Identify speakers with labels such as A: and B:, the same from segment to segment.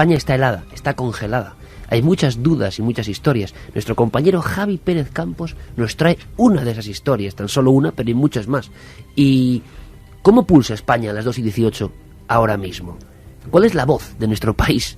A: España está helada, está congelada. Hay muchas dudas y muchas historias. Nuestro compañero Javi Pérez Campos nos trae una de esas historias, tan solo una, pero hay muchas más. ¿Y cómo pulsa España a las 2:18 ahora mismo? ¿Cuál es la voz de nuestro país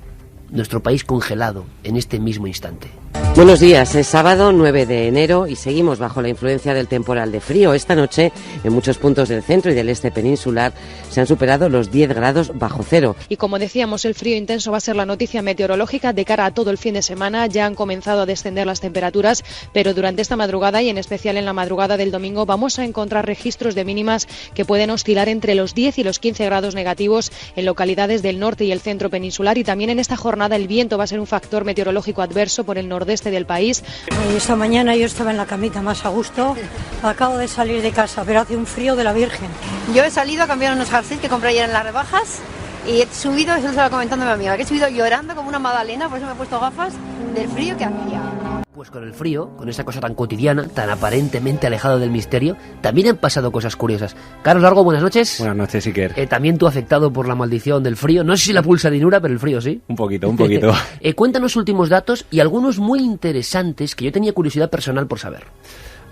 A: congelado en este mismo instante?
B: Buenos días, es sábado 9 de enero y seguimos bajo la influencia del temporal de frío. Esta noche, en muchos puntos del centro y del este peninsular, se han superado los 10 grados bajo cero.
C: Y como decíamos, el frío intenso va a ser la noticia meteorológica de cara a todo el fin de semana. Ya han comenzado a descender las temperaturas, pero durante esta madrugada y en especial en la madrugada del domingo vamos a encontrar registros de mínimas que pueden oscilar entre los 10 y los 15 grados negativos en localidades del norte y el centro peninsular. Y también en esta jornada el viento va a ser un factor meteorológico adverso por el nordeste del país.
D: Esta mañana yo estaba en la camita más a gusto, acabo de salir de casa, pero hace un frío de la Virgen.
E: Yo he salido a cambiar unos jerseys que compré ayer en las rebajas y he subido, eso lo estaba comentando mi amiga, que he subido llorando como una magdalena, por eso me he puesto gafas del frío que hacía.
A: Pues con el frío, con esa cosa tan cotidiana, tan aparentemente alejada del misterio, también han pasado cosas curiosas. Carlos Largo, buenas noches.
F: Buenas noches, Iker.
A: También tú afectado por la maldición del frío. No sé si la pulsa dinura, pero el frío sí.
F: Un poquito.
A: Cuéntanos últimos datos y algunos muy interesantes que yo tenía curiosidad personal por saber.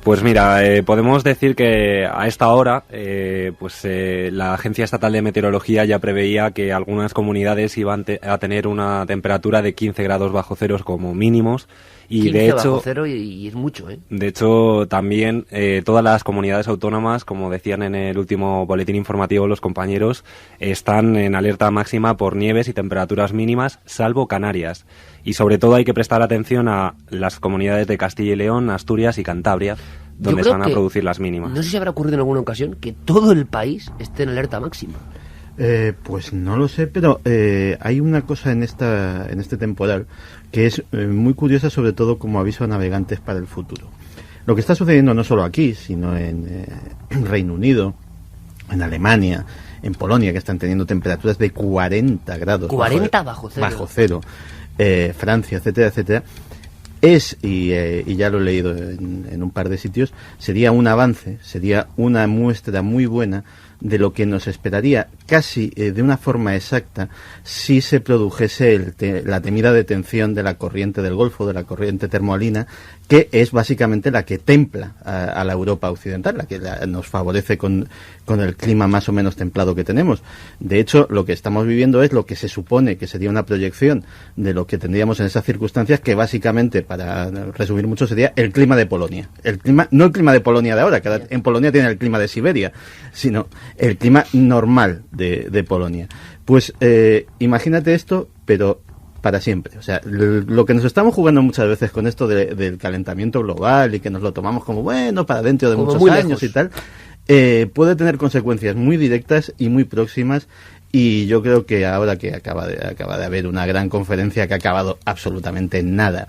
F: Pues mira, podemos decir que a esta hora la Agencia Estatal de Meteorología ya preveía que algunas comunidades iban a tener una temperatura de 15 grados bajo cero como mínimos. Y
A: 15
F: de hecho,
A: bajo cero y es mucho, ¿eh?
F: De hecho, también todas las comunidades autónomas, como decían en el último boletín informativo los compañeros, están en alerta máxima por nieves y temperaturas mínimas, salvo Canarias. Y sobre todo hay que prestar atención a las comunidades de Castilla y León, Asturias y Cantabria, donde se van a producir las mínimas.
A: No sé si habrá ocurrido en alguna ocasión que todo el país esté en alerta máxima.
G: Pues no lo sé, pero hay una cosa en este temporal que es muy curiosa, sobre todo como aviso a navegantes para el futuro. Lo que está sucediendo no solo aquí, sino en Reino Unido, en Alemania, en Polonia, que están teniendo temperaturas de 40 grados.
A: 40 bajo cero.
G: Francia, etcétera, etcétera. Y ya lo he leído en un par de sitios, sería un avance, sería una muestra muy buena de lo que nos esperaría casi de una forma exacta si se produjese la temida detención de la corriente del Golfo, de la corriente termoalina, que es básicamente la que templa a la Europa occidental, la que nos favorece con el clima más o menos templado que tenemos. De hecho, lo que estamos viviendo es lo que se supone que sería una proyección de lo que tendríamos en esas circunstancias, que básicamente, para resumir mucho, sería el clima de Polonia. No el clima de Polonia de ahora, que en Polonia tiene el clima de Siberia, sino el clima normal de Polonia. Pues imagínate esto, pero para siempre. O sea, lo que nos estamos jugando muchas veces con esto del calentamiento global y que nos lo tomamos como bueno para dentro de muchos años y tal, puede tener consecuencias muy directas y muy próximas. Y yo creo que ahora que acaba de haber una gran conferencia que ha acabado absolutamente en nada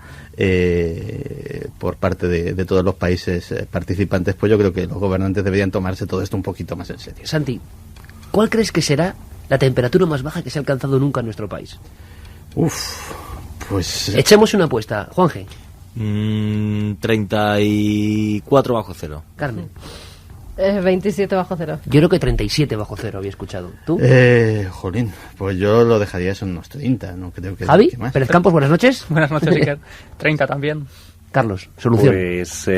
G: por parte de todos los países participantes, pues yo creo que los gobernantes deberían tomarse todo esto un poquito más en serio.
A: Santi, ¿cuál crees que será la temperatura más baja que se ha alcanzado nunca en nuestro país?
G: Pues...
A: Echemos una apuesta. Juanje.
H: 34 bajo cero.
A: Carmen.
I: 27 bajo cero.
A: Yo creo que 37 bajo cero había escuchado. ¿Tú?
G: Jolín, pues yo lo dejaría eso en unos 30, no creo que...
A: Javi, Pérez Campos, buenas noches.
J: Buenas noches, Iker. 30 también.
A: Carlos, solución.
F: Pues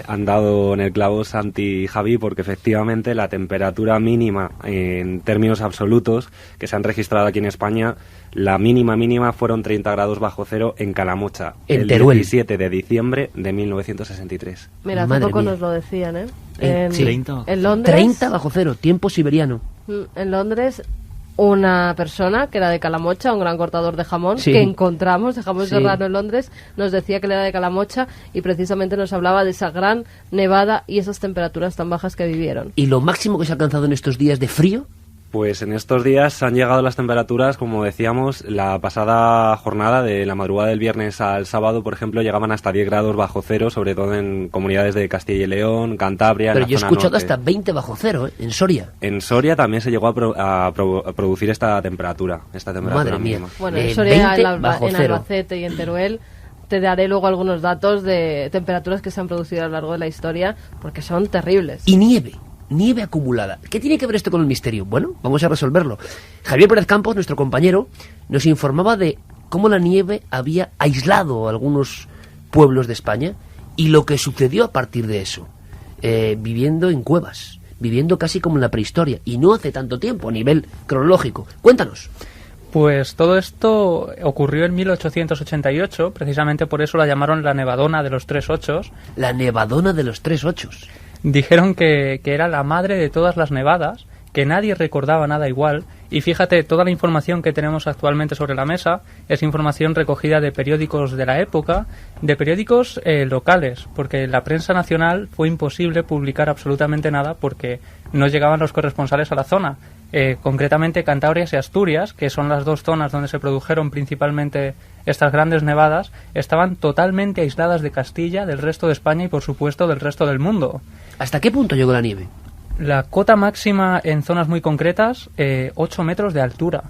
F: han dado en el clavo Santi y Javi, porque efectivamente la temperatura mínima en términos absolutos que se han registrado aquí en España, la mínima fueron 30 grados bajo cero en Calamocha,
A: en
F: el
A: Teruel.
F: 17 de diciembre de 1963.
I: Mira, hace poco nos lo decían, ¿eh? En Londres.
A: 30 bajo cero, tiempo siberiano.
I: En Londres, una persona que era de Calamocha, un gran cortador de jamón,
A: sí,
I: que encontramos de jamón serrano en Londres, nos decía que él era de Calamocha y precisamente nos hablaba de esa gran nevada y esas temperaturas tan bajas que vivieron.
A: ¿Y lo máximo que se ha alcanzado en estos días de frío?
F: Pues en estos días han llegado las temperaturas, como decíamos, la pasada jornada de la madrugada del viernes al sábado, por ejemplo, llegaban hasta 10 grados bajo cero, sobre todo en comunidades de Castilla y León, Cantabria.
A: Pero
F: en la
A: yo he
F: zona
A: escuchado
F: norte.
A: hasta 20 bajo cero, en Soria.
F: En Soria también se llegó a producir esta temperatura
A: Madre mía.
F: mínima.
I: Bueno, en Soria, en
A: bajo cero.
I: Albacete y en Teruel, te daré luego algunos datos de temperaturas que se han producido a lo largo de la historia, porque son terribles.
A: Y nieve acumulada. ¿Qué tiene que ver esto con el misterio? Bueno, vamos a resolverlo. Javier Pérez Campos, nuestro compañero, nos informaba de cómo la nieve había aislado a algunos pueblos de España y lo que sucedió a partir de eso, viviendo en cuevas, viviendo casi como en la prehistoria, y no hace tanto tiempo a nivel cronológico. Cuéntanos.
J: Pues todo esto ocurrió en 1888, precisamente por eso la llamaron la Nevadona de los Tres Ochos.
A: La Nevadona de los Tres Ochos.
J: Dijeron que era la madre de todas las nevadas, que nadie recordaba nada igual, y fíjate, toda la información que tenemos actualmente sobre la mesa es información recogida de periódicos de la época, de periódicos locales, porque en la prensa nacional fue imposible publicar absolutamente nada porque no llegaban los corresponsales a la zona. Concretamente Cantabria y Asturias, que son las dos zonas donde se produjeron principalmente estas grandes nevadas, estaban totalmente aisladas de Castilla, del resto de España y por supuesto del resto del mundo.
A: ¿Hasta qué punto llegó la nieve?
J: La cota máxima en zonas muy concretas, 8 metros de altura.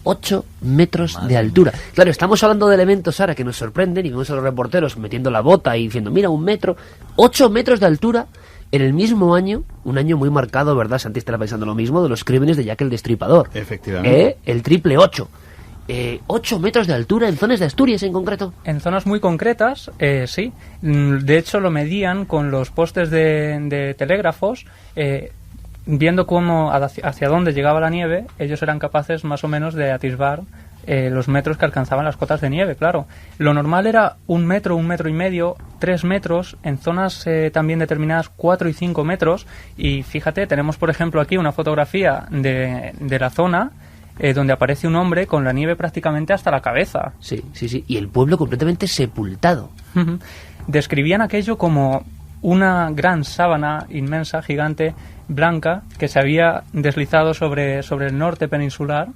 A: 8 metros de altura. Claro, estamos hablando de elementos ahora que nos sorprenden y vemos a los reporteros metiendo la bota y diciendo, mira, 1 metro, 8 metros de altura en el mismo año, un año muy marcado, ¿verdad? Santi estará pensando lo mismo, de los crímenes de Jack el Destripador.
G: Efectivamente.
A: El triple 8. 8 metros de altura en zonas de Asturias en concreto.
J: En zonas muy concretas, sí. De hecho, lo medían con los postes de telégrafos, viendo cómo hacia dónde llegaba la nieve, ellos eran capaces más o menos de atisbar los metros que alcanzaban las cotas de nieve, claro. Lo normal era 1 metro, 1 metro y medio, 3 metros, en zonas también determinadas 4 y 5 metros, y fíjate, tenemos por ejemplo aquí una fotografía de la zona donde aparece un hombre con la nieve prácticamente hasta la cabeza.
A: Sí, sí, sí, y el pueblo completamente sepultado.
J: Describían aquello como una gran sábana inmensa, gigante, blanca, que se había deslizado sobre el norte peninsular.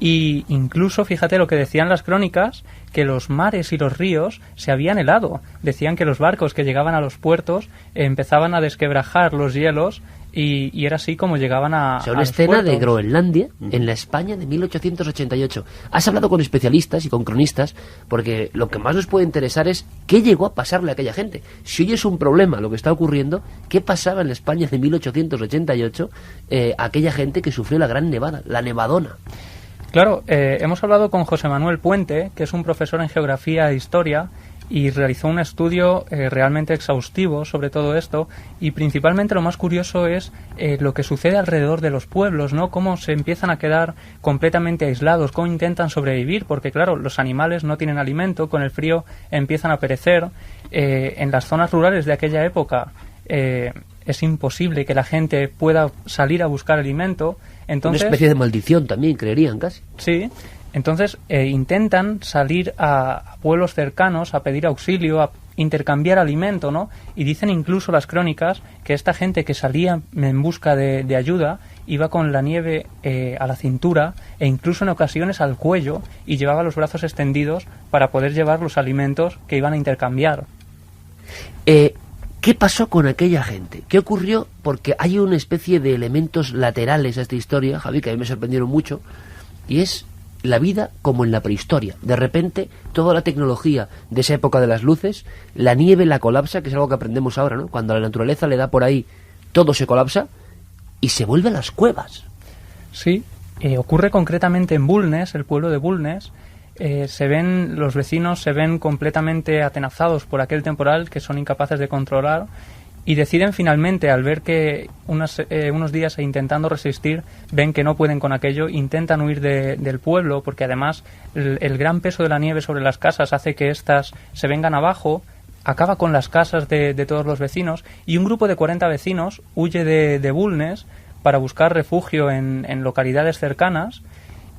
J: Y incluso, fíjate lo que decían las crónicas, que los mares y los ríos se habían helado. Decían que los barcos que llegaban a los puertos empezaban a desquebrajar los hielos y era así como llegaban a...
A: O sea, una escena de Groenlandia en la España de 1888. Has hablado con especialistas y con cronistas porque lo que más nos puede interesar es qué llegó a pasarle a aquella gente. Si hoy es un problema lo que está ocurriendo, ¿qué pasaba en la España de 1888 a aquella gente que sufrió la gran nevada, la Nevadona?
J: Claro, hemos hablado con José Manuel Puente, que es un profesor en Geografía e Historia, y realizó un estudio realmente exhaustivo sobre todo esto, y principalmente lo más curioso es lo que sucede alrededor de los pueblos, ¿no? Cómo se empiezan a quedar completamente aislados, cómo intentan sobrevivir, porque claro, los animales no tienen alimento, con el frío empiezan a perecer. En las zonas rurales de aquella época es imposible que la gente pueda salir a buscar alimento. Entonces,
A: una especie de maldición también, creerían casi.
J: Sí, entonces intentan salir a pueblos cercanos a pedir auxilio, a intercambiar alimento, ¿no? Y dicen incluso las crónicas que esta gente que salía en busca de ayuda iba con la nieve a la cintura e incluso en ocasiones al cuello y llevaba los brazos extendidos para poder llevar los alimentos que iban a intercambiar.
A: ¿Qué pasó con aquella gente? ¿Qué ocurrió? Porque hay una especie de elementos laterales a esta historia, Javi, que a mí me sorprendieron mucho, y es la vida como en la prehistoria. De repente, toda la tecnología de esa época de las luces, la nieve la colapsa, que es algo que aprendemos ahora, ¿no? Cuando a la naturaleza le da por ahí, todo se colapsa y se vuelve a las cuevas.
J: Sí, ocurre concretamente en Bulnes, el pueblo de Bulnes. Los vecinos se ven completamente atenazados por aquel temporal que son incapaces de controlar y deciden finalmente, al ver que unos días intentando resistir, ven que no pueden con aquello, intentan huir del pueblo porque además el gran peso de la nieve sobre las casas hace que éstas se vengan abajo, acaba con las casas de todos los vecinos y un grupo de 40 vecinos huye de Bulnes para buscar refugio en localidades cercanas.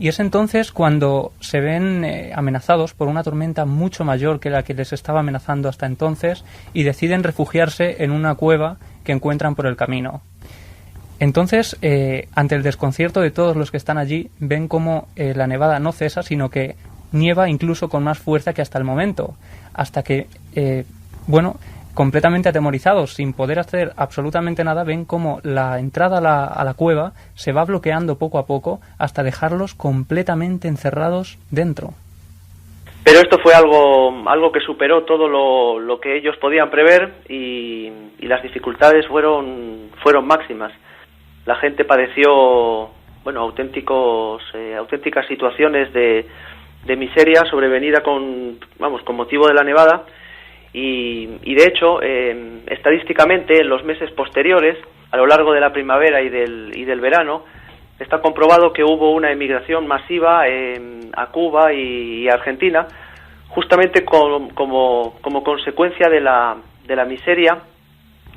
J: Y es entonces cuando se ven amenazados por una tormenta mucho mayor que la que les estaba amenazando hasta entonces y deciden refugiarse en una cueva que encuentran por el camino. Entonces, ante el desconcierto de todos los que están allí, ven como la nevada no cesa, sino que nieva incluso con más fuerza que hasta el momento, hasta que, completamente atemorizados, sin poder hacer absolutamente nada, ven como la entrada a la cueva se va bloqueando poco a poco hasta dejarlos completamente encerrados dentro.
K: Pero esto fue algo que superó todo lo que ellos podían prever y las dificultades fueron máximas. La gente padeció auténticas situaciones de miseria sobrevenida con motivo de la nevada y de hecho estadísticamente en los meses posteriores, a lo largo de la primavera y del verano, está comprobado que hubo una emigración masiva a Cuba y Argentina, justamente como consecuencia de la miseria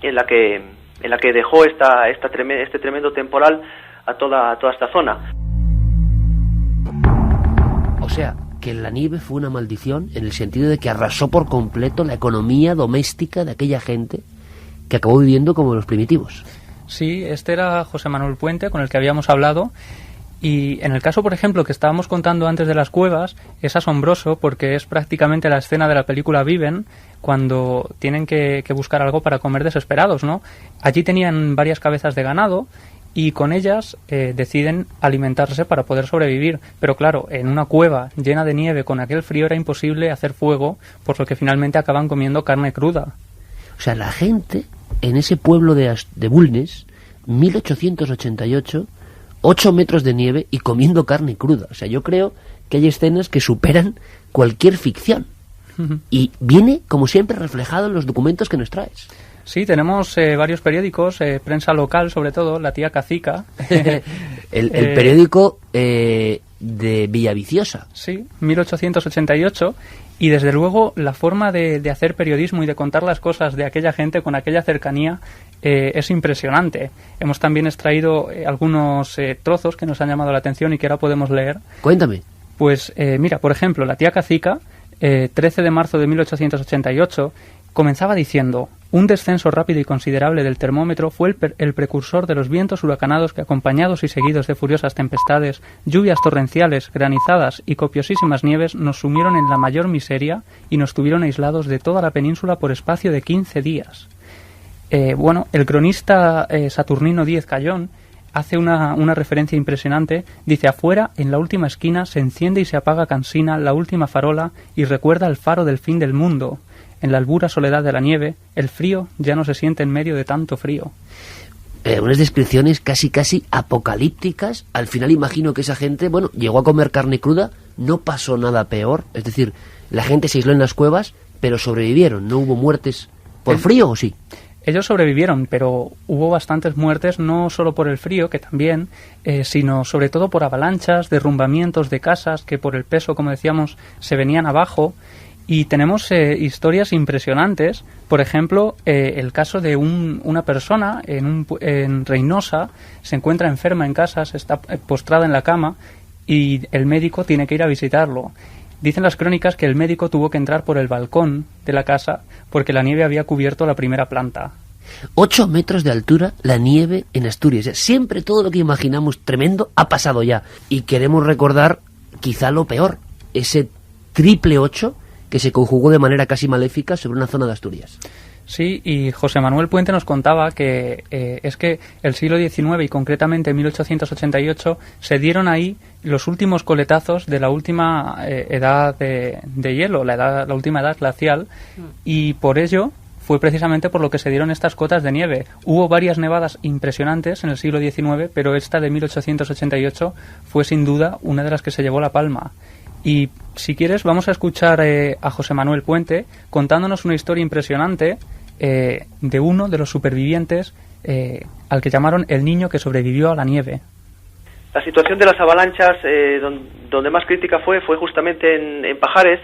K: en la que dejó este tremendo temporal a toda esta zona.
A: O sea, que la nieve fue una maldición en el sentido de que arrasó por completo la economía doméstica de aquella gente que acabó viviendo como los primitivos.
J: Sí, este era José Manuel Puente, con el que habíamos hablado. Y en el caso, por ejemplo, que estábamos contando antes de las cuevas, es asombroso porque es prácticamente la escena de la película Viven, cuando tienen que buscar algo para comer desesperados, ¿no? Allí tenían varias cabezas de ganado y con ellas deciden alimentarse para poder sobrevivir. Pero claro, en una cueva llena de nieve con aquel frío era imposible hacer fuego, por lo que finalmente acaban comiendo carne cruda.
A: O sea, la gente en ese pueblo de Bulnes, 1888, 8 metros de nieve y comiendo carne cruda. O sea, yo creo que hay escenas que superan cualquier ficción. Y viene, como siempre, reflejado en los documentos que nos traes.
J: Sí, tenemos varios periódicos, prensa local sobre todo, La Tía Cacica.
A: el periódico de Villaviciosa.
J: Sí, 1888. Y desde luego la forma de hacer periodismo y de contar las cosas de aquella gente con aquella cercanía es impresionante. Hemos también extraído algunos trozos que nos han llamado la atención y que ahora podemos leer.
A: Cuéntame.
J: Pues mira, por ejemplo, La Tía Cacica, 13 de marzo de 1888, comenzaba diciendo: un descenso rápido y considerable del termómetro fue el precursor de los vientos huracanados que, acompañados y seguidos de furiosas tempestades, lluvias torrenciales, granizadas y copiosísimas nieves, nos sumieron en la mayor miseria y nos tuvieron aislados de toda la península por espacio de 15 días. El cronista Saturnino Díez Cayón hace una referencia impresionante. Dice: afuera, en la última esquina, se enciende y se apaga cansina la última farola y recuerda el faro del fin del mundo. En la albura soledad de la nieve, el frío ya no se siente en medio de tanto frío.
A: Unas descripciones casi apocalípticas. Al final imagino que esa gente, llegó a comer carne cruda, no pasó nada peor. Es decir, la gente se aisló en las cuevas, pero sobrevivieron. ¿No hubo muertes por frío o sí?
J: Ellos sobrevivieron, pero hubo bastantes muertes, no solo por el frío, que también, sino sobre todo por avalanchas, derrumbamientos de casas que por el peso, como decíamos, se venían abajo. Y tenemos historias impresionantes. Por ejemplo, el caso de una persona en Reynosa, se encuentra enferma en casa, está postrada en la cama y el médico tiene que ir a visitarlo. Dicen las crónicas que el médico tuvo que entrar por el balcón de la casa porque la nieve había cubierto la primera planta.
A: 8 metros de altura, la nieve en Asturias. Siempre todo lo que imaginamos tremendo ha pasado ya. Y queremos recordar quizá lo peor, ese triple 8 que se conjugó de manera casi maléfica sobre una zona de Asturias.
J: Sí, y José Manuel Puente nos contaba que es que el siglo XIX y concretamente en 1888 se dieron ahí los últimos coletazos de la última edad de hielo, la última edad glacial, y por ello fue precisamente por lo que se dieron estas cotas de nieve. Hubo varias nevadas impresionantes en el siglo XIX, pero esta de 1888 fue sin duda una de las que se llevó la palma. Y si quieres vamos a escuchar a José Manuel Puente contándonos una historia impresionante de uno de los supervivientes al que llamaron el niño que sobrevivió a la nieve.
K: La situación de las avalanchas donde más crítica fue justamente en Pajares.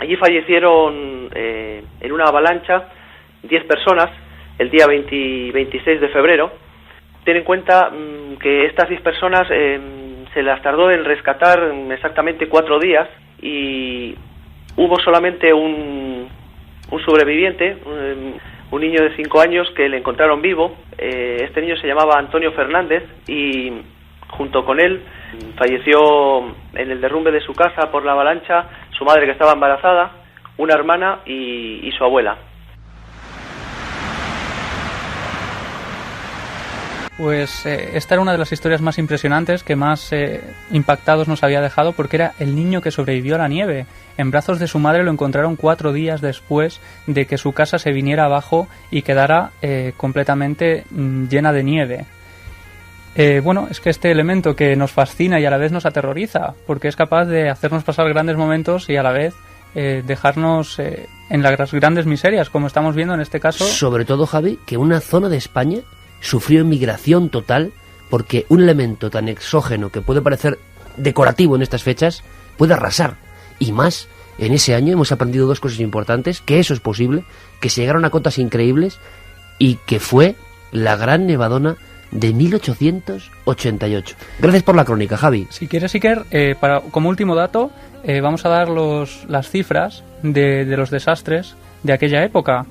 K: Allí fallecieron en una avalancha 10 personas el día 26 de febrero. Ten en cuenta que estas 10 personas se las tardó en rescatar exactamente 4 días y hubo solamente un sobreviviente, un niño de 5 años que le encontraron vivo. Este niño se llamaba Antonio Fernández y junto con él falleció en el derrumbe de su casa por la avalancha su madre, que estaba embarazada, una hermana y su abuela.
J: Pues esta era una de las historias más impresionantes, que más impactados nos había dejado, porque era el niño que sobrevivió a la nieve. En brazos de su madre lo encontraron 4 días después de que su casa se viniera abajo y quedara completamente llena de nieve. Bueno, es que este elemento que nos fascina y a la vez nos aterroriza, porque es capaz de hacernos pasar grandes momentos y a la vez dejarnos en las grandes miserias, como estamos viendo en este caso.
A: Sobre todo, Javi, que una zona de España sufrió migración total porque un elemento tan exógeno que puede parecer decorativo en estas fechas puede arrasar. Y más, en ese año hemos aprendido dos cosas importantes, que eso es posible, que se llegaron a cotas increíbles y que fue la gran nevadona de 1888. Gracias por la crónica, Javi.
J: Si quieres, Iker, como último dato, vamos a dar las cifras de los desastres de aquella época.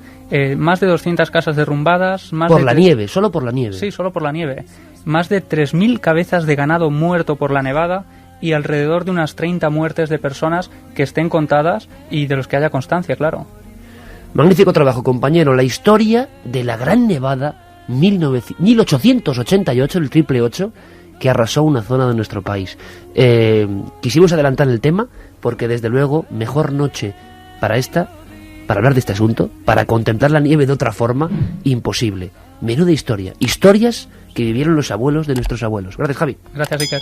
J: Más de 200 casas derrumbadas.
A: Nieve, solo por la nieve.
J: Sí, solo por la nieve. Más de 3.000 cabezas de ganado muerto por la nevada y alrededor de unas 30 muertes de personas que estén contadas y de los que haya constancia, claro.
A: Magnífico trabajo, compañero. La historia de la gran nevada 1888, el 888, que arrasó una zona de nuestro país. Quisimos adelantar el tema porque, desde luego, mejor noche para hablar de este asunto, para contemplar la nieve de otra forma, imposible. Menuda historia. Historias que vivieron los abuelos de nuestros abuelos. Gracias, Javi.
J: Gracias, Iker.